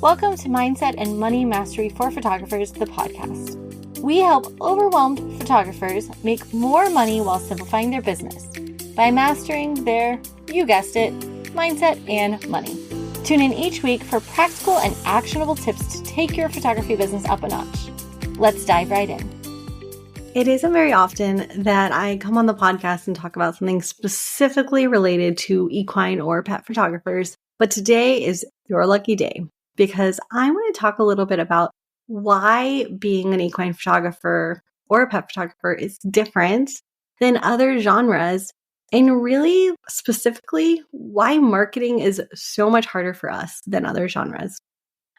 Welcome to Mindset and Money Mastery for Photographers, the podcast. We help overwhelmed photographers make more money while simplifying their business by mastering their, you guessed it, mindset and money. Tune in each week for practical and actionable tips to take your photography business up a notch. Let's dive right in. It isn't very often that I come on the podcast and talk about something specifically related to equine or pet photographers, but today is your lucky day because I want to talk a little bit about why being an equine photographer or a pet photographer is different than other genres, and really specifically why marketing is so much harder for us than other genres.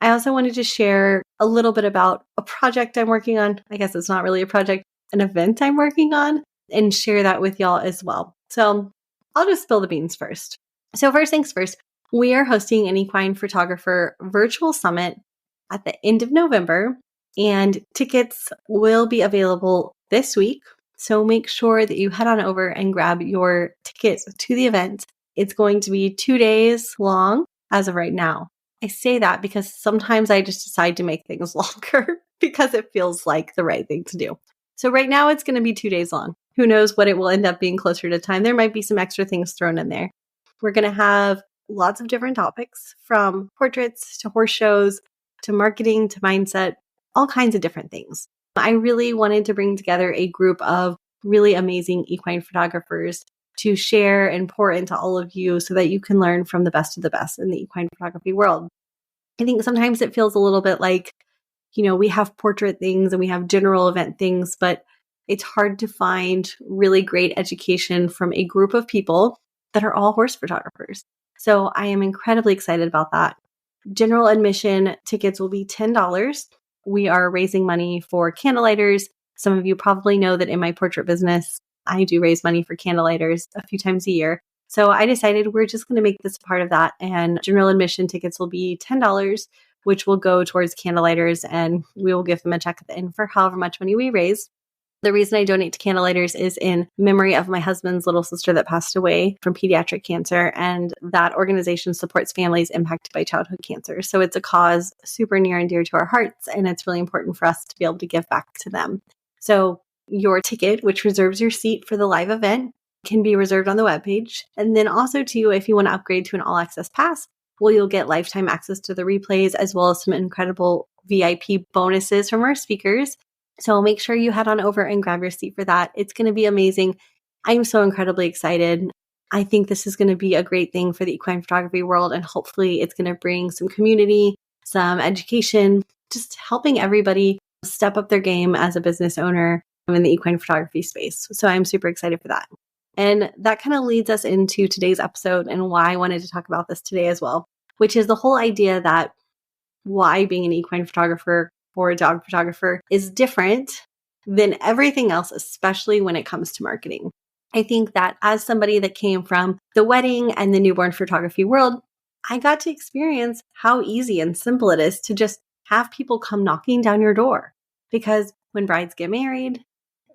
I also wanted to share a little bit about a project I'm working on. I guess it's not really a project, an event I'm working on, and share that with y'all as well. So I'll just spill the beans first. So first things first, we are hosting an equine photographer virtual summit at the end of November, and tickets will be available this week. So make sure that you head on over and grab your tickets to the event. It's going to be 2 days long as of right now. I say that because sometimes I just decide to make things longer because it feels like the right thing to do. So right now it's going to be 2 days long. Who knows what it will end up being closer to time. There might be some extra things thrown in there. We're going to have lots of different topics, from portraits to horse shows to marketing to mindset, all kinds of different things. I really wanted to bring together a group of really amazing equine photographers to share and pour into all of you so that you can learn from the best of the best in the equine photography world. I think sometimes it feels a little bit like, we have portrait things and we have general event things, but it's hard to find really great education from a group of people that are all horse photographers. So I am incredibly excited about that. General admission tickets will be $10. We are raising money for candlelighters. Some of you probably know that in my portrait business, I do raise money for candlelighters a few times a year. So I decided we're just going to make this a part of that. And general admission tickets will be $10, which will go towards candlelighters, and we will give them a check at the end for however much money we raise. The reason I donate to candlelighters is in memory of my husband's little sister that passed away from pediatric cancer, and that organization supports families impacted by childhood cancer. So it's a cause super near and dear to our hearts, and it's really important for us to be able to give back to them. So your ticket, which reserves your seat for the live event, can be reserved on the webpage. And then also too, if you want to upgrade to an all-access pass, well, you'll get lifetime access to the replays as well as some incredible VIP bonuses from our speakers. So make sure you head on over and grab your seat for that. It's going to be amazing. I'm so incredibly excited. I think this is going to be a great thing for the equine photography world, and hopefully it's going to bring some community, some education, just helping everybody step up their game as a business owner in the equine photography space. So I'm super excited for that. And that kind of leads us into today's episode and why I wanted to talk about this today as well, which is the whole idea that why being an equine photographer or a dog photographer is different than everything else, especially when it comes to marketing. I think that as somebody that came from the wedding and the newborn photography world, I got to experience how easy and simple it is to just have people come knocking down your door. Because when brides get married,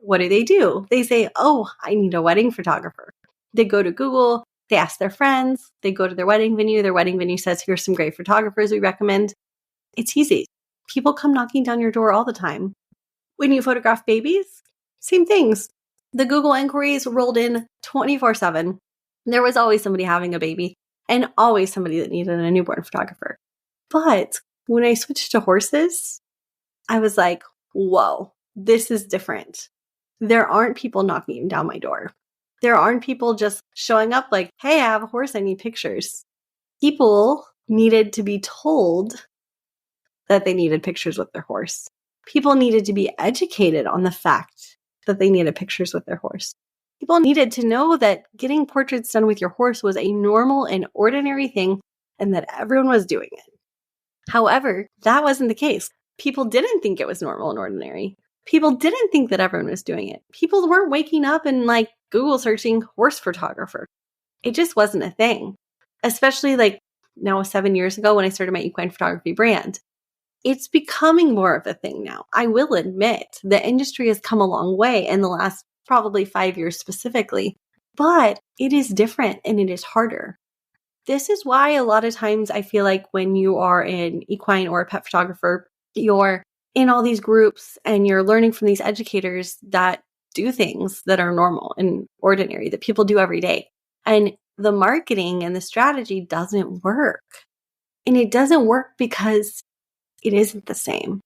what do? They say, oh, I need a wedding photographer. They go to Google, they ask their friends, they go to their wedding venue says, here's some great photographers we recommend. It's easy. People come knocking down your door all the time. When you photograph babies, same things. The Google inquiries rolled in 24/7. There was always somebody having a baby and always somebody that needed a newborn photographer. But when I switched to horses, I was like, whoa, this is different. There aren't people knocking down my door. There aren't people just showing up like, hey, I have a horse, I need pictures. People needed to be told that they needed pictures with their horse. People needed to be educated on the fact that they needed pictures with their horse. People needed to know that getting portraits done with your horse was a normal and ordinary thing and that everyone was doing it. However, that wasn't the case. People didn't think it was normal and ordinary. People didn't think that everyone was doing it. People weren't waking up and Google searching horse photographer. It just wasn't a thing. Especially now 7 years ago when I started my equine photography brand. It's becoming more of a thing now. I will admit the industry has come a long way in the last probably 5 years specifically, but it is different and it is harder. This is why a lot of times I feel like when you are an equine or a pet photographer, you're in all these groups and you're learning from these educators that do things that are normal and ordinary that people do every day. And the marketing and the strategy doesn't work. And it doesn't work because it isn't the same,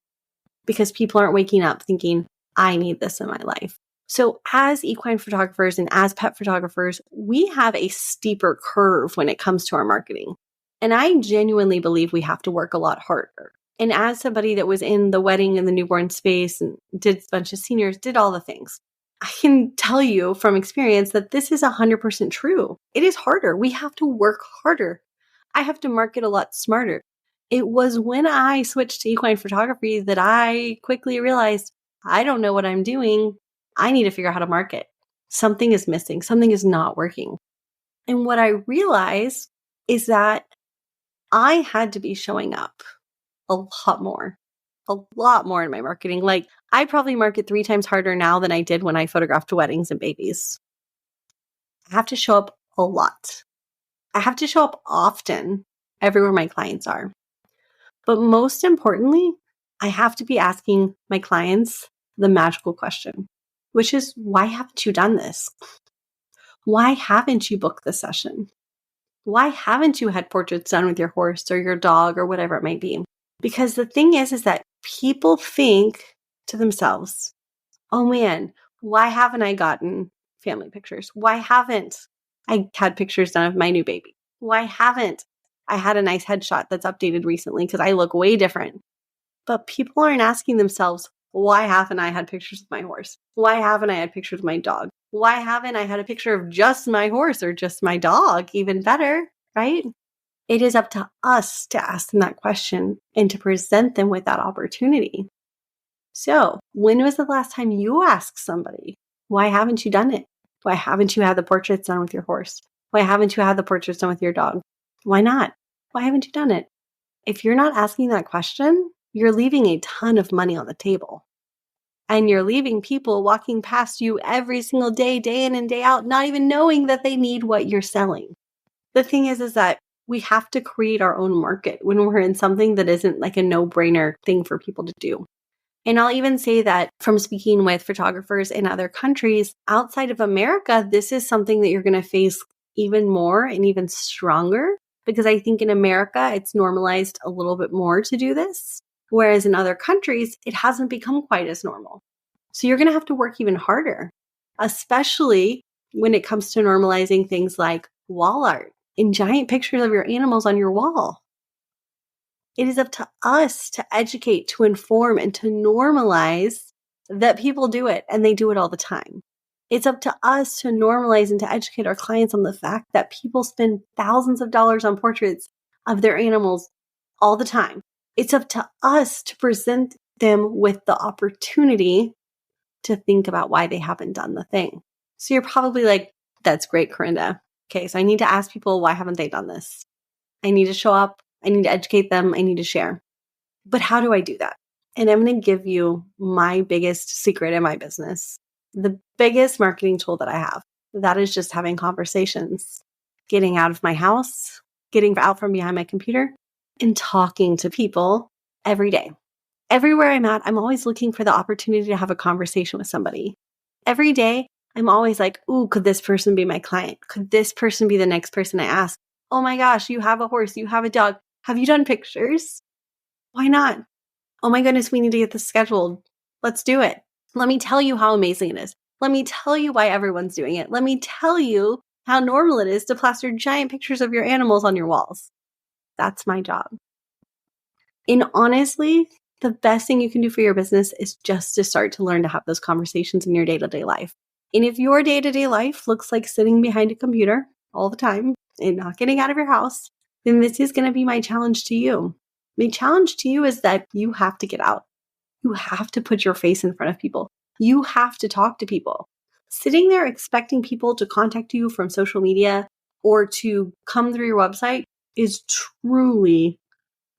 because people aren't waking up thinking, I need this in my life. So as equine photographers and as pet photographers, we have a steeper curve when it comes to our marketing. And I genuinely believe we have to work a lot harder. And as somebody that was in the wedding and the newborn space and did a bunch of seniors, did all the things, I can tell you from experience that this is 100% true. It is harder. We have to work harder. I have to market a lot smarter. It was when I switched to equine photography that I quickly realized I don't know what I'm doing. I need to figure out how to market. Something is missing. Something is not working. And what I realized is that I had to be showing up a lot more in my marketing. Like, I probably market 3 times harder now than I did when I photographed weddings and babies. I have to show up a lot. I have to show up often everywhere my clients are. But most importantly, I have to be asking my clients the magical question, which is, why haven't you done this? Why haven't you booked the session? Why haven't you had portraits done with your horse or your dog or whatever it might be? Because the thing is that people think to themselves, oh man, why haven't I gotten family pictures? Why haven't I had pictures done of my new baby? Why haven't I had a nice headshot that's updated recently because I look way different? But people aren't asking themselves, why haven't I had pictures of my horse? Why haven't I had pictures of my dog? Why haven't I had a picture of just my horse or just my dog? Even better, right? It is up to us to ask them that question and to present them with that opportunity. So, when was the last time you asked somebody, why haven't you done it? Why haven't you had the portraits done with your horse? Why haven't you had the portraits done with your dog? Why not? Why haven't you done it? If you're not asking that question, you're leaving a ton of money on the table. And you're leaving people walking past you every single day, day in and day out, not even knowing that they need what you're selling. The thing is that we have to create our own market when we're in something that isn't like a no-brainer thing for people to do. And I'll even say that from speaking with photographers in other countries outside of America, this is something that you're going to face even more and even stronger, because I think in America, it's normalized a little bit more to do this, whereas in other countries, it hasn't become quite as normal. So you're going to have to work even harder, especially when it comes to normalizing things like wall art and giant pictures of your animals on your wall. It is up to us to educate, to inform, and to normalize that people do it, and they do it all the time. It's up to us to normalize and to educate our clients on the fact that people spend thousands of dollars on portraits of their animals all the time. It's up to us to present them with the opportunity to think about why they haven't done the thing. So you're probably like, that's great, Corinda. Okay, so I need to ask people, why haven't they done this? I need to show up. I need to educate them. I need to share. But how do I do that? And I'm going to give you my biggest secret in my business. The biggest marketing tool that I have. That is just having conversations, getting out of my house, getting out from behind my computer, and talking to people every day. Everywhere I'm at, I'm always looking for the opportunity to have a conversation with somebody. Every day, I'm always like, ooh, could this person be my client? Could this person be the next person I ask? Oh my gosh, you have a horse, you have a dog. Have you done pictures? Why not? Oh my goodness, we need to get this scheduled. Let's do it. Let me tell you how amazing it is. Let me tell you why everyone's doing it. Let me tell you how normal it is to plaster giant pictures of your animals on your walls. That's my job. And honestly, the best thing you can do for your business is just to start to learn to have those conversations in your day-to-day life. And if your day-to-day life looks like sitting behind a computer all the time and not getting out of your house, then this is going to be my challenge to you. My challenge to you is that you have to get out. You have to put your face in front of people. You have to talk to people. Sitting there expecting people to contact you from social media or to come through your website is truly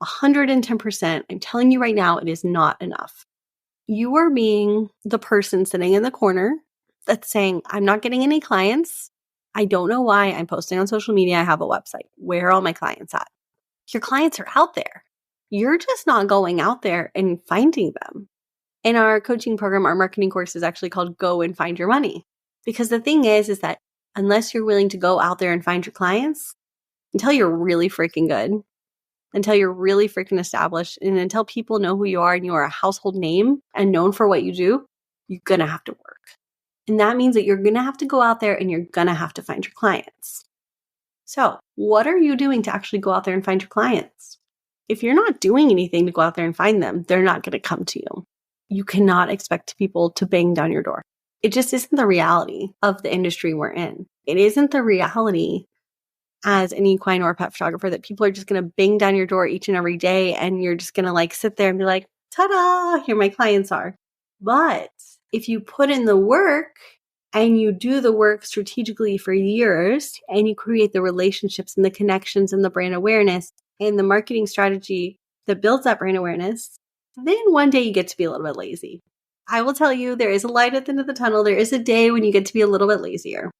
110%. I'm telling you right now, it is not enough. You are being the person sitting in the corner that's saying, I'm not getting any clients. I don't know why I'm posting on social media. I have a website. Where are all my clients at? Your clients are out there. You're just not going out there and finding them. In our coaching program, our marketing course is actually called Go and Find Your Money. Because the thing is that unless you're willing to go out there and find your clients, until you're really freaking good, until you're really freaking established, and until people know who you are and you are a household name and known for what you do, you're going to have to work. And that means that you're going to have to go out there and you're going to have to find your clients. So, what are you doing to actually go out there and find your clients? If you're not doing anything to go out there and find them, they're not going to come to you. You cannot expect people to bang down your door. It just isn't the reality of the industry we're in. It isn't the reality as an equine or pet photographer that people are just going to bang down your door each and every day and you're just going to like sit there and be like, ta-da, here my clients are. But if you put in the work and you do the work strategically for years and you create the relationships and the connections and the brand awareness and the marketing strategy that builds that brand awareness, then one day you get to be a little bit lazy. I will tell you, there is a light at the end of the tunnel. There is a day when you get to be a little bit lazier.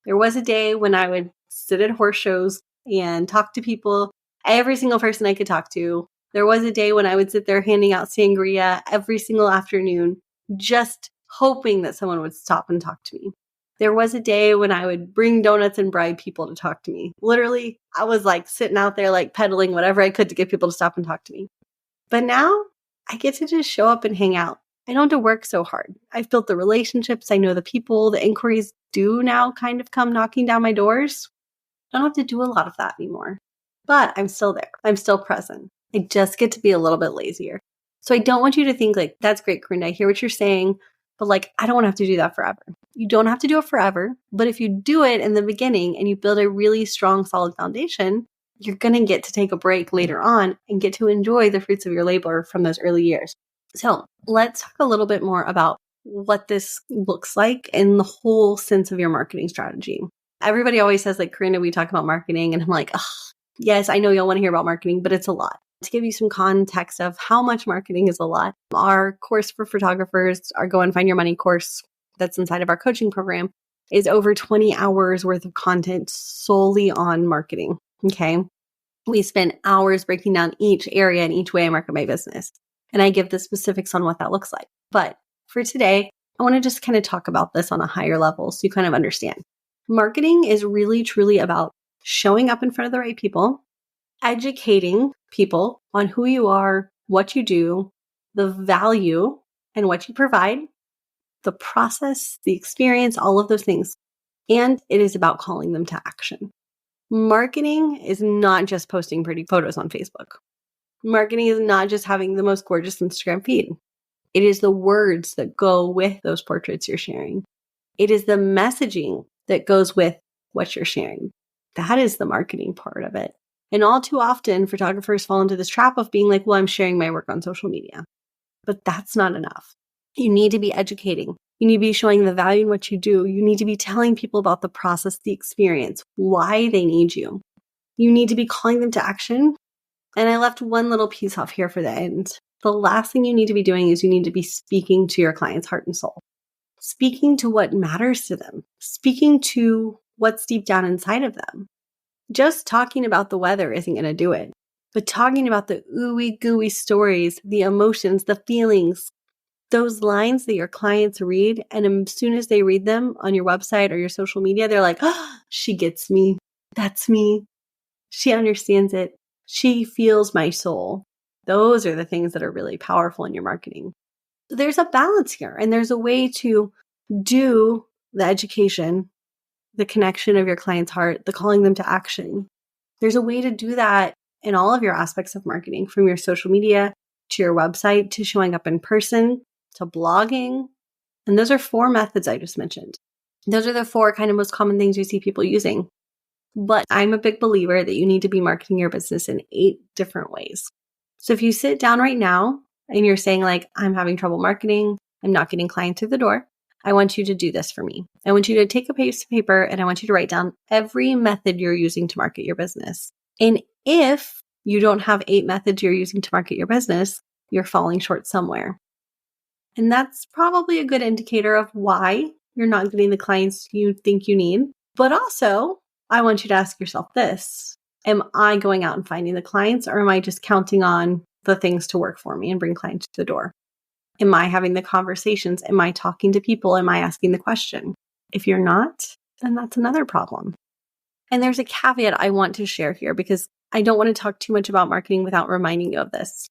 There was a day when I would sit at horse shows and talk to people, every single person I could talk to. There was a day when I would sit there handing out sangria every single afternoon, just hoping that someone would stop and talk to me. There was a day when I would bring donuts and bribe people to talk to me. Literally, I was like sitting out there like peddling whatever I could to get people to stop and talk to me. But now I get to just show up and hang out. I don't have to work so hard. I've built the relationships. I know the people. The inquiries do now kind of come knocking down my doors. I don't have to do a lot of that anymore. But I'm still there. I'm still present. I just get to be a little bit lazier. So I don't want you to think like, that's great, Corinne. I hear what you're saying. But like, I don't want to have to do that forever. You don't have to do it forever. But if you do it in the beginning and you build a really strong, solid foundation, you're going to get to take a break later on and get to enjoy the fruits of your labor from those early years. So let's talk a little bit more about what this looks like in the whole sense of your marketing strategy. Everybody always says like, Corinne, we talk about marketing. And I'm like, yes, I know y'all want to hear about marketing, but it's a lot. To give you some context of how much marketing is a lot, our course for photographers, our Go and Find Your Money course that's inside of our coaching program, is over 20 hours worth of content solely on marketing. Okay. We spend hours breaking down each area and each way I market my business. And I give the specifics on what that looks like. But for today, I want to just kind of talk about this on a higher level so you kind of understand. Marketing is really, truly about showing up in front of the right people, educating people on who you are, what you do, the value and what you provide, the process, the experience, all of those things. And it is about calling them to action. Marketing is not just posting pretty photos on Facebook. Marketing is not just having the most gorgeous Instagram feed. It is the words that go with those portraits you're sharing. It is the messaging that goes with what you're sharing. That is the marketing part of it. And all too often, photographers fall into this trap of being like, well, I'm sharing my work on social media. But that's not enough. You need to be educating. You need to be showing the value in what you do. You need to be telling people about the process, the experience, why they need you. You need to be calling them to action. And I left one little piece off here for the end. The last thing you need to be doing is you need to be speaking to your client's heart and soul. Speaking to what matters to them. Speaking to what's deep down inside of them. Just talking about the weather isn't going to do it. But talking about the ooey gooey stories, the emotions, the feelings, those lines that your clients read, and as soon as they read them on your website or your social media, they're like, oh, she gets me. That's me. She understands it. She feels my soul. Those are the things that are really powerful in your marketing. There's a balance here, and there's a way to do the education, the connection of your client's heart, the calling them to action. There's a way to do that in all of your aspects of marketing, from your social media to your website to showing up in person to blogging. And those are 4 methods I just mentioned. Those are the 4 kind of most common things you see people using. But I'm a big believer that you need to be marketing your business in 8 different ways. So if you sit down right now and you're saying like, I'm having trouble marketing, I'm not getting clients through the door, I want you to do this for me. I want you to take a piece of paper and I want you to write down every method you're using to market your business. And if you don't have 8 methods you're using to market your business, you're falling short somewhere. And that's probably a good indicator of why you're not getting the clients you think you need. But also, I want you to ask yourself this. Am I going out and finding the clients, or am I just counting on the things to work for me and bring clients to the door? Am I having the conversations? Am I talking to people? Am I asking the question? If you're not, then that's another problem. And there's a caveat I want to share here because I don't want to talk too much about marketing without reminding you of this.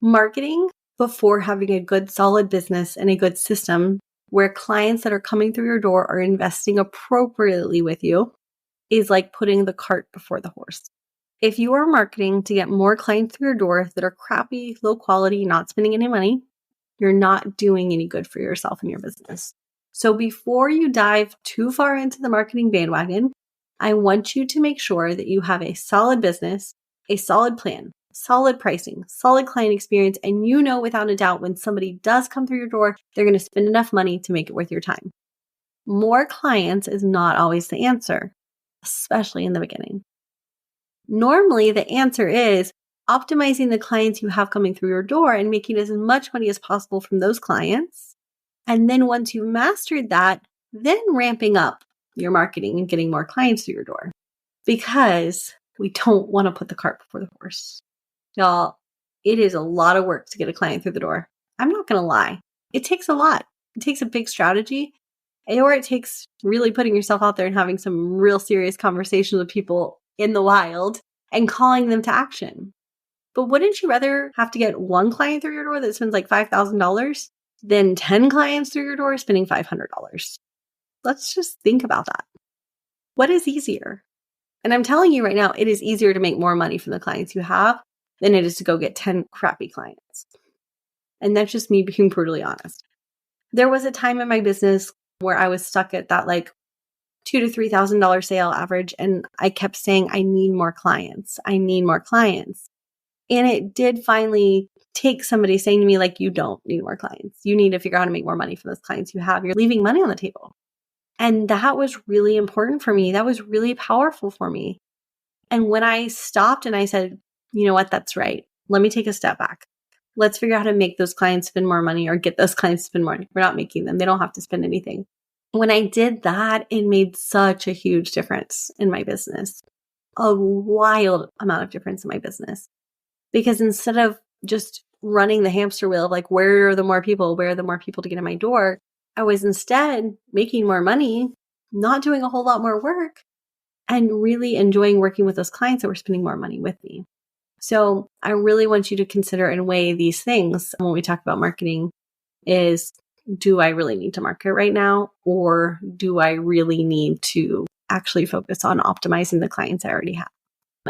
Marketing before having a good, solid business and a good system where clients that are coming through your door are investing appropriately with you is like putting the cart before the horse. If you are marketing to get more clients through your door that are crappy, low quality, not spending any money, you're not doing any good for yourself and your business. So before you dive too far into the marketing bandwagon, I want you to make sure that you have a solid business, a solid plan, solid pricing, solid client experience, and you know without a doubt when somebody does come through your door, they're going to spend enough money to make it worth your time. More clients is not always the answer, especially in the beginning. Normally, the answer is optimizing the clients you have coming through your door and making as much money as possible from those clients. And then once you've mastered that, then ramping up your marketing and getting more clients through your door, because we don't want to put the cart before the horse. Y'all, it is a lot of work to get a client through the door. I'm not going to lie. It takes a lot. It takes a big strategy, or it takes really putting yourself out there and having some real serious conversations with people in the wild and calling them to action. But wouldn't you rather have to get one client through your door that spends like $5,000 than 10 clients through your door spending $500? Let's just think about that. What is easier? And I'm telling you right now, it is easier to make more money from the clients you have than it is to go get 10 crappy clients. And that's just me being brutally honest. There was a time in my business where I was stuck at that like $2,000 to $3,000 sale average. And I kept saying, I need more clients. I need more clients. And it did finally take somebody saying to me, like, you don't need more clients. You need to figure out how to make more money from those clients you have. You're leaving money on the table. And that was really important for me. That was really powerful for me. And when I stopped and I said, you know what, that's right. Let me take a step back. Let's figure out how to make those clients spend more money or get those clients to spend more money. We're not making them. They don't have to spend anything. When I did that, it made such a huge difference in my business, a wild amount of difference in my business. Because instead of just running the hamster wheel of like, where are the more people to get in my door? I was instead making more money, not doing a whole lot more work, and really enjoying working with those clients that were spending more money with me. So I really want you to consider and weigh these things when we talk about marketing is, do I really need to market right now? Or do I really need to actually focus on optimizing the clients I already have?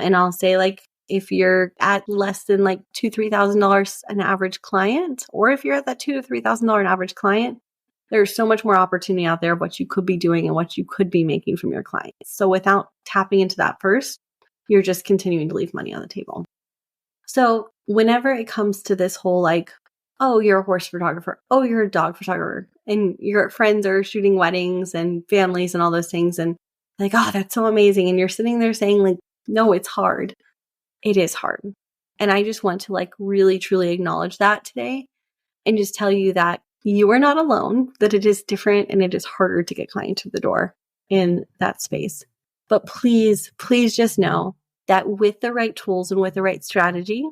And I'll say, like, if you're at less than like $2,000 to $3,000 an average client, or if you're at that $2,000 to $3,000 an average client, there's so much more opportunity out there of what you could be doing and what you could be making from your clients. So without tapping into that first, you're just continuing to leave money on the table. So whenever it comes to this whole like, oh, you're a horse photographer, oh, you're a dog photographer, and your friends are shooting weddings and families and all those things, and like, oh, that's so amazing. And you're sitting there saying like, no, it's hard. It is hard. And I just want to like really, truly acknowledge that today and just tell you that you are not alone, that it is different and it is harder to get clients to the door in that space. But please, please just know that with the right tools and with the right strategy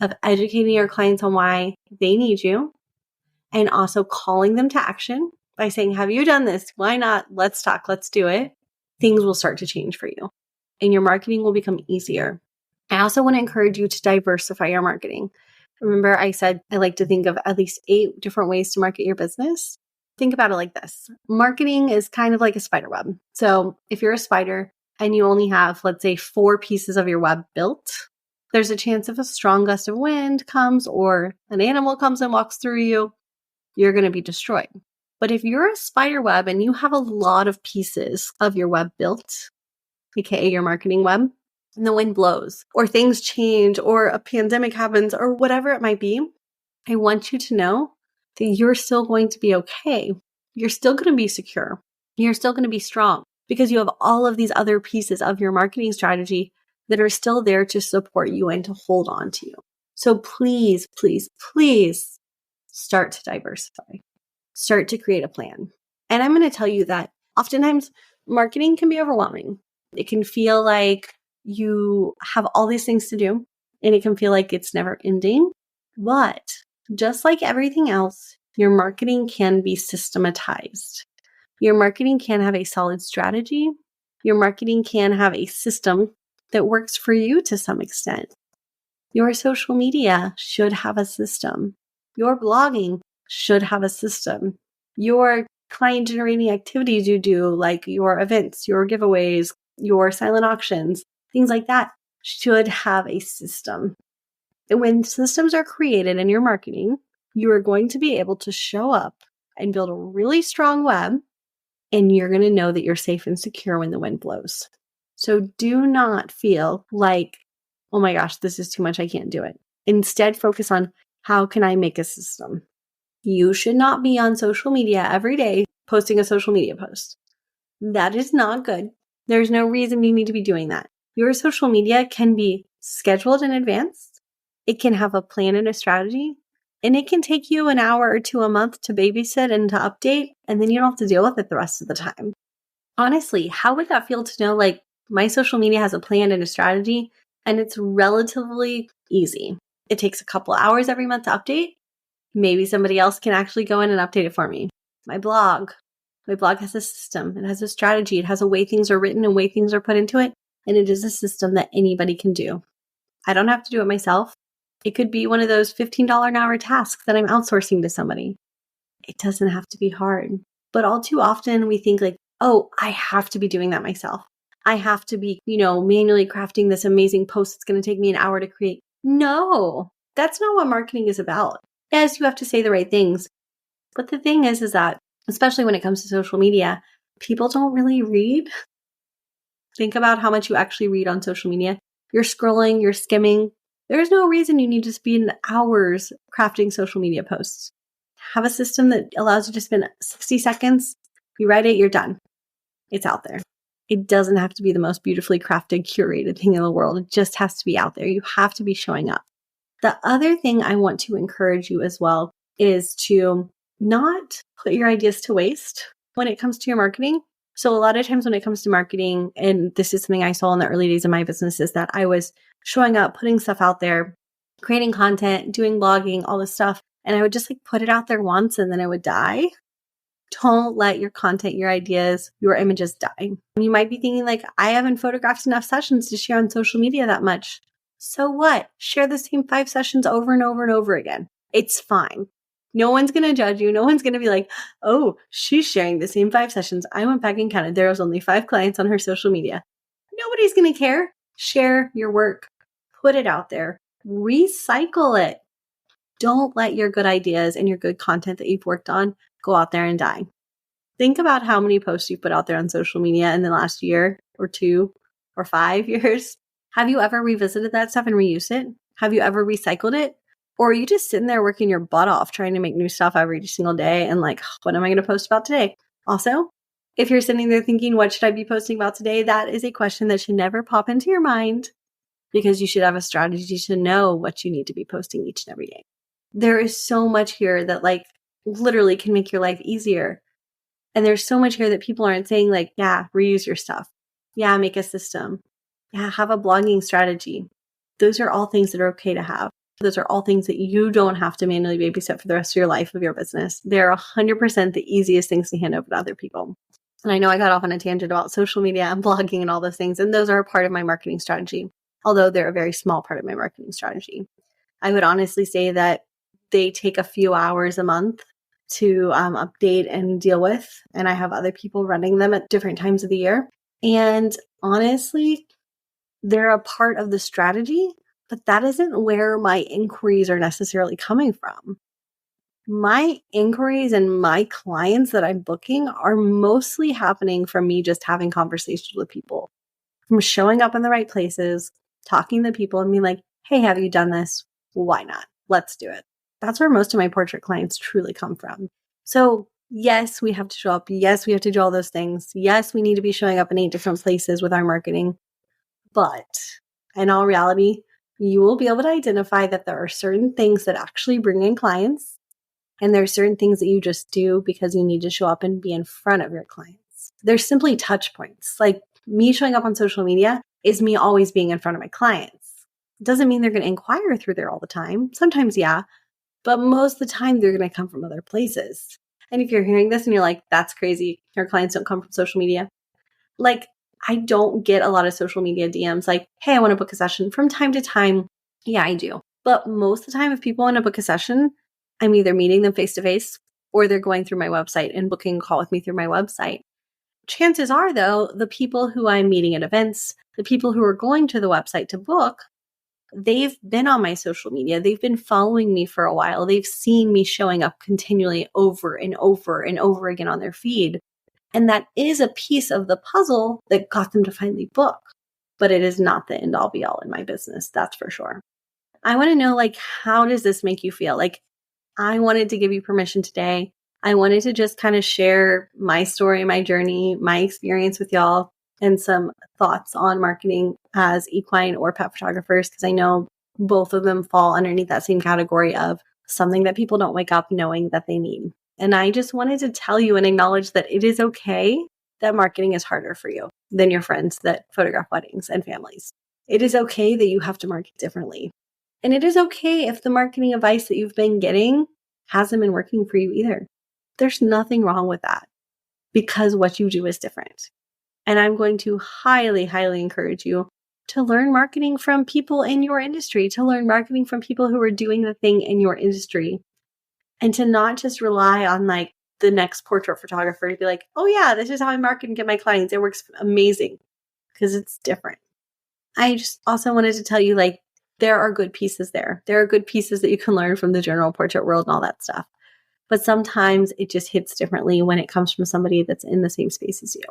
of educating your clients on why they need you and also calling them to action by saying, have you done this? Why not? Let's talk. Let's do it. Things will start to change for you and your marketing will become easier. I also want to encourage you to diversify your marketing. Remember, I said I like to think of at least 8 different ways to market your business. Think about it like this. Marketing is kind of like a spider web. So if you're a spider and you only have, let's say, 4 pieces of your web built, there's a chance if a strong gust of wind comes or an animal comes and walks through you, you're going to be destroyed. But if you're a spider web and you have a lot of pieces of your web built, aka your marketing web, and the wind blows or things change or a pandemic happens or whatever it might be, I want you to know that you're still going to be okay. You're still going to be secure. You're still going to be strong because you have all of these other pieces of your marketing strategy that are still there to support you and to hold on to you. So please, please, please start to diversify. Start to create a plan. And I'm going to tell you that oftentimes marketing can be overwhelming. It can feel like you have all these things to do, and it can feel like it's never ending. But just like everything else, your marketing can be systematized. Your marketing can have a solid strategy. Your marketing can have a system that works for you to some extent. Your social media should have a system. Your blogging should have a system. Your client generating activities you do, like your events, your giveaways, your silent auctions, things like that, should have a system. And when systems are created in your marketing, you are going to be able to show up and build a really strong web, and you're going to know that you're safe and secure when the wind blows. So do not feel like, oh my gosh, this is too much, I can't do it. Instead, focus on how can I make a system? You should not be on social media every day posting a social media post. That is not good. There's no reason you need to be doing that. Your social media can be scheduled in advance. It can have a plan and a strategy, and it can take you an hour or two a month to babysit and to update, and then you don't have to deal with it the rest of the time. Honestly, how would that feel to know, like, my social media has a plan and a strategy, and it's relatively easy? It takes a couple hours every month to update. Maybe somebody else can actually go in and update it for me. My blog has a system. It has a strategy. It has a way things are written and way things are put into it. And it is a system that anybody can do. I don't have to do it myself. It could be one of those $15 an hour tasks that I'm outsourcing to somebody. It doesn't have to be hard. But all too often we think like, oh, I have to be doing that myself. I have to be, manually crafting this amazing post that's going to take me an hour to create. No, that's not what marketing is about. Yes, you have to say the right things. But the thing is that, especially when it comes to social media, people don't really read. Think about how much you actually read on social media. You're scrolling, you're skimming. There's no reason you need to spend hours crafting social media posts. Have a system that allows you to spend 60 seconds. You write it, you're done. It's out there. It doesn't have to be the most beautifully crafted, curated thing in the world. It just has to be out there. You have to be showing up. The other thing I want to encourage you as well is to not put your ideas to waste when it comes to your marketing. So a lot of times when it comes to marketing, and this is something I saw in the early days of my business, is that I was showing up, putting stuff out there, creating content, doing blogging, all this stuff. And I would just put it out there once and then it would die. Don't let your content, your ideas, your images die. You might be thinking I haven't photographed enough sessions to share on social media that much. So what? Share the same 5 sessions over and over and over again. It's fine. No one's going to judge you. No one's going to be like, oh, she's sharing the same 5 sessions. I went back and counted. There was only 5 clients on her social media. Nobody's going to care. Share your work. Put it out there. Recycle it. Don't let your good ideas and your good content that you've worked on go out there and die. Think about how many posts you've put out there on social media in the last year or 2 or 5 years. Have you ever revisited that stuff and reused it? Have you ever recycled it? Or are you just sitting there working your butt off trying to make new stuff every single day and what am I going to post about today? Also, if you're sitting there thinking, what should I be posting about today? That is a question that should never pop into your mind, because you should have a strategy to know what you need to be posting each and every day. There is so much here that literally can make your life easier. And there's so much here that people aren't saying yeah, reuse your stuff. Yeah, make a system. Yeah, have a blogging strategy. Those are all things that are okay to have. Those are all things that you don't have to manually babysit for the rest of your life of your business. They're 100% the easiest things to hand over to other people. And I know I got off on a tangent about social media and blogging and all those things, and those are a part of my marketing strategy, although they're a very small part of my marketing strategy. I would honestly say that they take a few hours a month to update and deal with, and I have other people running them at different times of the year. And honestly, they're a part of the strategy, but that isn't where my inquiries are necessarily coming from. My inquiries and my clients that I'm booking are mostly happening from me just having conversations with people, from showing up in the right places, talking to people and being like, hey, have you done this? Why not? Let's do it. That's where most of my portrait clients truly come from. So yes, we have to show up. Yes, we have to do all those things. Yes, we need to be showing up in 8 different places with our marketing. But in all reality, you will be able to identify that there are certain things that actually bring in clients, and there are certain things that you just do because you need to show up and be in front of your clients. They're simply touch points. Like me showing up on social media is me always being in front of my clients. It doesn't mean they're going to inquire through there all the time. Sometimes, yeah, but most of the time they're going to come from other places. And if you're hearing this and you're like, that's crazy, your clients don't come from social media. Like, I don't get a lot of social media DMs like, hey, I want to book a session. From time to time, yeah, I do. But most of the time, if people want to book a session, I'm either meeting them face to face or they're going through my website and booking a call with me through my website. Chances are, though, the people who I'm meeting at events, the people who are going to the website to book, they've been on my social media. They've been following me for a while. They've seen me showing up continually over and over and over again on their feed. And that is a piece of the puzzle that got them to finally book. But it is not the end all be all in my business. That's for sure. I want to know, like, how does this make you feel? Like, I wanted to give you permission today. I wanted to just kind of share my story, my journey, my experience with y'all, and some thoughts on marketing as equine or pet photographers, because I know both of them fall underneath that same category of something that people don't wake up knowing that they need. And I just wanted to tell you and acknowledge that it is okay that marketing is harder for you than your friends that photograph weddings and families. It is okay that you have to market differently. And it is okay if the marketing advice that you've been getting hasn't been working for you either. There's nothing wrong with that because what you do is different. And I'm going to highly, highly encourage you to learn marketing from people in your industry, to learn marketing from people who are doing the thing in your industry, and to not just rely on like the next portrait photographer to be like, oh yeah, this is how I market and get my clients. It works amazing, because it's different. I just also wanted to tell you, like, there are good pieces there. There are good pieces that you can learn from the general portrait world and all that stuff. But sometimes it just hits differently when it comes from somebody that's in the same space as you.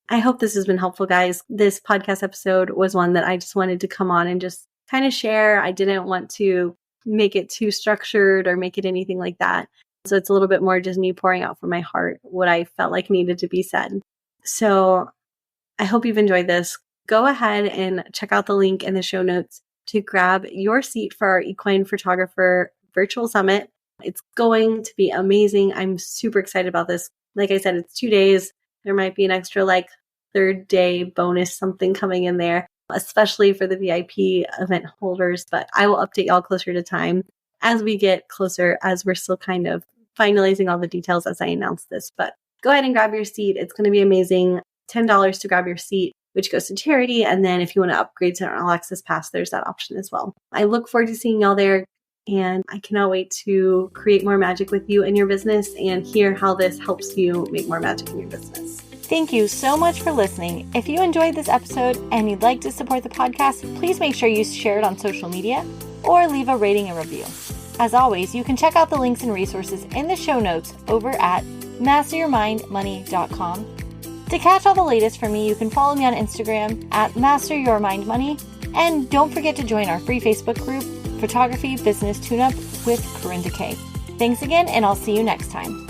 I hope this has been helpful, guys. This podcast episode was one that I just wanted to come on and just kind of share. I didn't want to make it too structured or make it anything like that. So it's a little bit more just me pouring out from my heart what I felt like needed to be said. So I hope you've enjoyed this. Go ahead and check out the link in the show notes to grab your seat for our Equine Photographer Virtual Summit. It's going to be amazing. I'm super excited about this. Like I said, it's 2 days. There might be an extra third day bonus something coming in there, especially for the VIP event holders. But I will update y'all closer to time as we get closer, as we're still kind of finalizing all the details as I announce this. But go ahead and grab your seat. It's going to be amazing. $10 to grab your seat, which goes to charity. And then if you want to upgrade to an all access pass, there's that option as well. I look forward to seeing y'all there. And I cannot wait to create more magic with you in your business and hear how this helps you make more magic in your business. Thank you so much for listening. If you enjoyed this episode and you'd like to support the podcast, please make sure you share it on social media or leave a rating and review. As always, you can check out the links and resources in the show notes over at masteryourmindmoney.com. To catch all the latest from me, you can follow me on Instagram at masteryourmindmoney. And don't forget to join our free Facebook group, Photography Business Tune-Up with Corinda Kay. Thanks again, and I'll see you next time.